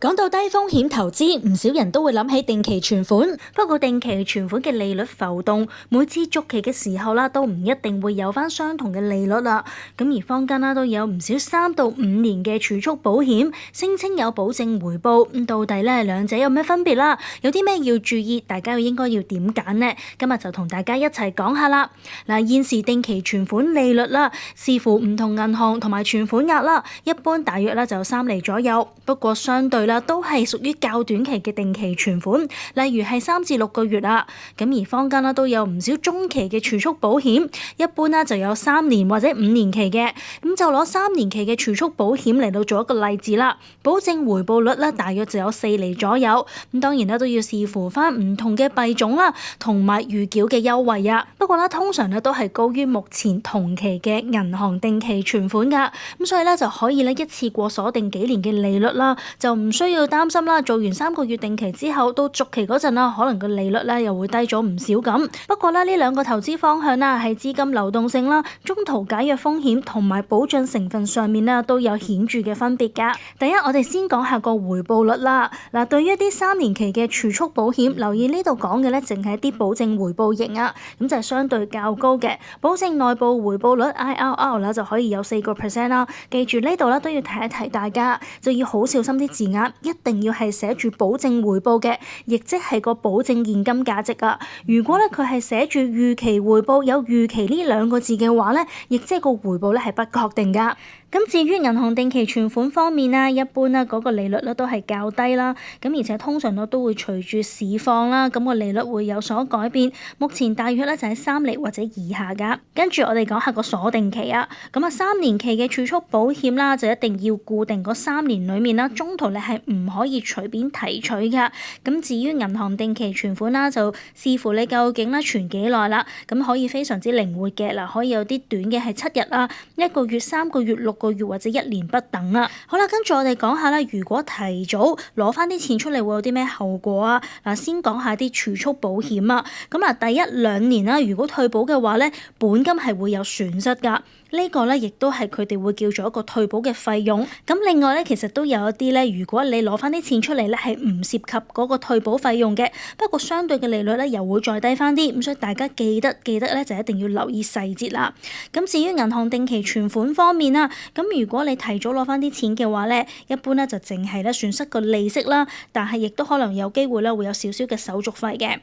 講到低風險投資，唔少人都會諗起定期存款。不過定期存款嘅利率浮動，每次續期嘅時候啦，都唔一定會有返相同嘅利率啦。咁而坊間啦都有唔少3到5年嘅儲蓄保險，聲稱有保證回報。咁到底咧兩者有咩分別啦？有啲咩要注意？大家應該要點揀呢？今日就同大家一齊講下啦。嗱，現時定期存款利率啦，視乎唔同銀行同埋存款額啦，一般大約咧就3厘左右。不過相對啦，都係屬於較短期嘅定期存款，例如係3至6個月啊。咁而坊間啦都有唔少中期嘅儲蓄保險，一般啦就有3年或者5年期嘅。咁就攞3年期嘅儲蓄保險嚟到做一個例子啦，保證回報率咧大約就有4厘左右。咁當然啦都要視乎翻唔同嘅幣種啦，同埋預繳嘅優惠啊。不過啦通常咧都係高於目前同期嘅銀行定期存款噶。咁所以咧就可以咧一次過鎖定幾年嘅利率啦，就唔需要擔心啦。做完3個月定期之後，到續期嗰陣啦，可能個利率咧又會低咗唔少咁。不過咧呢兩個投資方向啦，喺資金流動性啦、中途解約風險同埋保障成分上面啦，都有顯著嘅分別噶。第一，我哋先講下個回報率啦。嗱，對於一啲3年期嘅儲蓄保險，留意呢度講嘅咧，淨係一啲保證回報型啊，咁就係相對較高嘅，保證內部回報率 IRR 啦就可以有4%啦。記住呢度咧都要提一提大家，就要好小心啲字眼，一定要係寫住保證回報嘅，亦即係個保證現金價值啊。如果咧佢係寫住預期回報，有預期呢2個字嘅話咧，亦即係個回報咧係不確定噶。咁至於銀行定期存款方面啦，一般啦嗰個利率咧都係較低啦，咁而且通常咧都會隨住市況啦，咁個利率會有所改變。目前大約咧就喺3厘或者以下噶。跟住我哋講下個鎖定期啊，咁啊3年期嘅儲蓄保險啦，就一定要固定嗰3年裡面啦，中途你係唔可以隨便提取噶。咁至於銀行定期存款啦，就視乎你究竟咧存幾耐啦，咁可以非常之靈活嘅嗱，可以有啲短嘅係7日啊、1個月、3個月、6個月或者1年不等啦。好啦，跟住我哋講下啦，如果提早攞翻啲錢出嚟會有啲咩後果啊？嗱，先講下啲儲蓄保險啊。咁啊，第1、2年啦，如果退保嘅話咧，本金係會有損失噶。呢個咧亦都係佢哋會叫做一個退保嘅費用。咁另外咧，其實都有一啲咧，如果你攞翻啲錢出嚟咧，係唔涉及嗰個退保費用嘅，不過相對嘅利率咧又會再低翻啲。咁所以大家記得咧就一定要留意細節啦。咁至於銀行定期存款方面啦，咁如果你提早攞翻啲錢嘅話咧，一般咧就淨係咧損失個利息啦，但係亦都可能有機會咧會有少少嘅手續費嘅。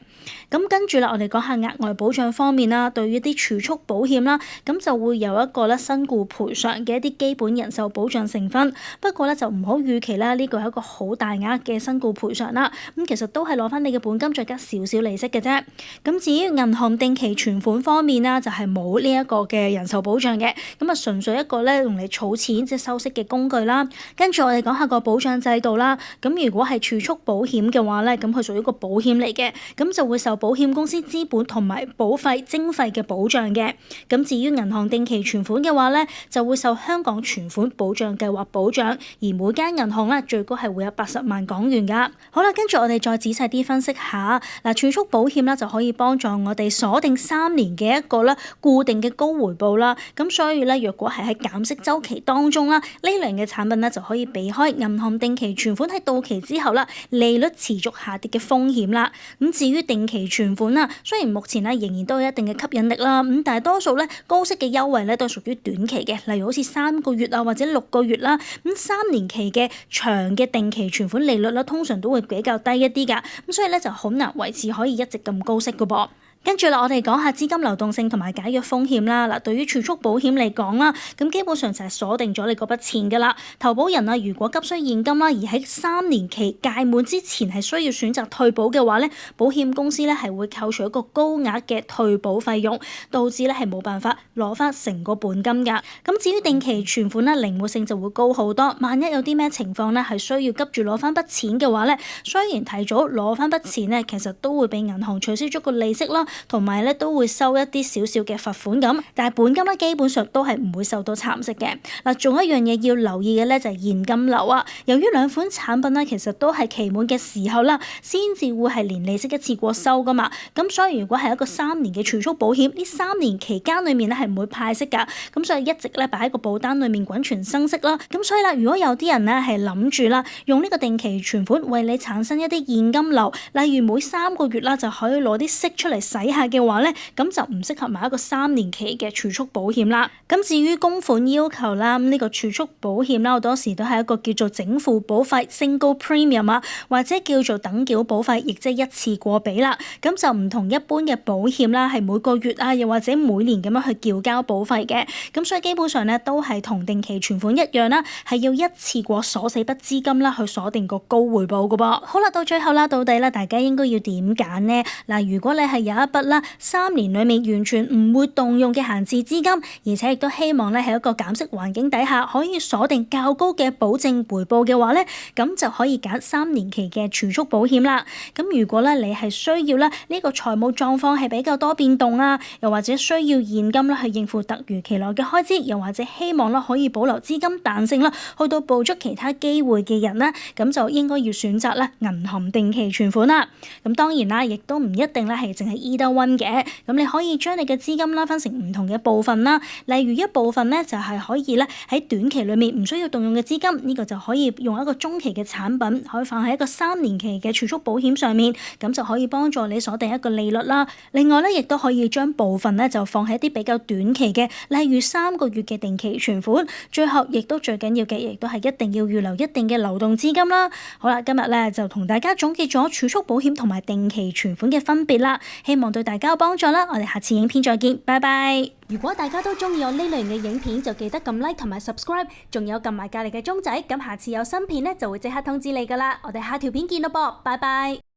咁跟住啦，我哋講下額外保障方面啦，對於啲儲蓄保險啦，咁就會有一個身故賠償嘅一啲基本人壽保障成分，不過咧就唔好預期啦，呢個係一個好大額嘅身故賠償啦。咁其實都係攞翻你嘅本金再加少少利息嘅啫。咁至於銀行定期存款方面啦，就係冇呢一個嘅人壽保障嘅，咁啊純粹一個咧用嚟儲錢即係收息嘅工具啦。跟住我哋講下個保障制度啦。咁如果係儲蓄保險嘅話咧，咁佢屬於一個保險嚟嘅，咁就會受保險公司資本同埋保費徵費嘅保障嘅。咁至於銀行定期存款嘅話咧，就會受香港存款保障計劃保障，而每間銀行咧最高係會有80萬港元噶。好啦，跟住我哋再仔細啲分析下，嗱，儲蓄保險啦就可以幫助我哋鎖定3年嘅一個咧固定嘅高回報啦。咁所以咧，若果係喺減息週期當中啦，呢類嘅產品咧就可以避開銀行定期存款喺到期之後啦利率持續下跌嘅風險啦。咁至於定期存款啦，雖然目前咧仍然都有一定嘅吸引力啦，咁但係多數咧高息嘅優惠咧都屬於短期嘅，例如好似3個月啊或者6個月啦。咁3年期嘅長嘅定期存款利率咧，通常都會比較低一啲噶，咁所以咧就好難維持可以一直咁高息噶噃。跟住啦，我哋講下資金流動性同埋解約風險啦。嗱，對於儲蓄保險嚟講啦，咁基本上就係鎖定咗你嗰筆錢噶啦。投保人啊，如果急需現金啦，而喺3年期屆滿之前係需要選擇退保嘅話咧，保險公司咧係會扣除一個高額嘅退保費用，導致咧係冇辦法攞翻成個本金噶。咁至於定期存款咧，靈活性就會高好多。萬一有啲咩情況咧係需要急住攞翻筆錢嘅話咧，雖然提早攞翻筆錢咧，其實都會俾銀行取消咗個利息啦。同埋咧都會收一啲少少嘅罰款咁，但係本金咧基本上都係唔會受到蠶食嘅。嗱，仲有一樣嘢要留意嘅咧就係現金流啊。由於兩款產品咧其實都係期滿嘅時候啦，先至會係連利息一次過收噶嘛。咁所以如果係一個3年嘅儲蓄保險，呢3年期間裏面咧係唔會派息噶，咁所以一直咧擺喺個保單裏面滾存生息啦。咁所以啦，如果有啲人咧係諗住啦，用呢個定期存款為你產生一啲現金流，例如每3個月啦就可以攞啲息出嚟使下嘅話咧，咁就唔適合買一個3年期嘅儲蓄保險啦。咁至於供款要求啦，呢個儲蓄保險啦，好多時都係一個叫做整付保費 single premium 啊，或者叫做等繳保費，亦即係一次過俾啦。咁就唔同一般嘅保險啦，係每個月啊，又或者每年咁樣去繳交保費嘅。咁所以基本上咧都係同定期存款一樣啦，係要一次過鎖死筆資金啦，去鎖定個高回報噶噃。好啦，到最後啦，到底咧大家應該要點揀呢？嗱，如果你係有一筆啦3年裡面完全唔會動用嘅閒置資金，而且亦都希望咧喺一個減息環境底下可以鎖定較高嘅保證回報嘅話咧，咁就可以揀3年期嘅儲蓄保險啦。咁如果咧你係需要咧呢個財務狀況係比較多變動啊，又或者需要現金啦去應付突如其來嘅開支，又或者希望啦可以保留資金彈性啦，去到捕捉其他機會嘅人咧，咁就應該要選擇咧銀行定期存款啦。咁當然啦，亦都唔一定咧係淨係 either one 嘅。咁你可以將你嘅資金啦分成唔同嘅部分啦，例如一部分咧就係可以咧喺短期裡面唔需要動用嘅資金，呢個就可以用一個中期嘅產品，可以放喺一個3年期嘅儲蓄保險上面，咁就可以幫助你鎖定一個利率啦。另外咧，亦都可以將部分咧就放喺一啲比較短期嘅，例如3個月嘅定期存款。最後亦都最緊要嘅，亦都係一定要預留一定嘅流動資金啦。好啦，今日咧就同大家總結咗儲蓄保險同埋定期存款嘅分別啦，希望對大家有幫助啦。我哋下次影片再見，拜拜。如果大家都中意我呢類型嘅影片，就記得撳 like 同埋 subscribe， 仲有撳埋隔離嘅鐘仔，咁下次有新片咧就會即刻通知你噶啦。我哋下條片見咯噃，拜拜。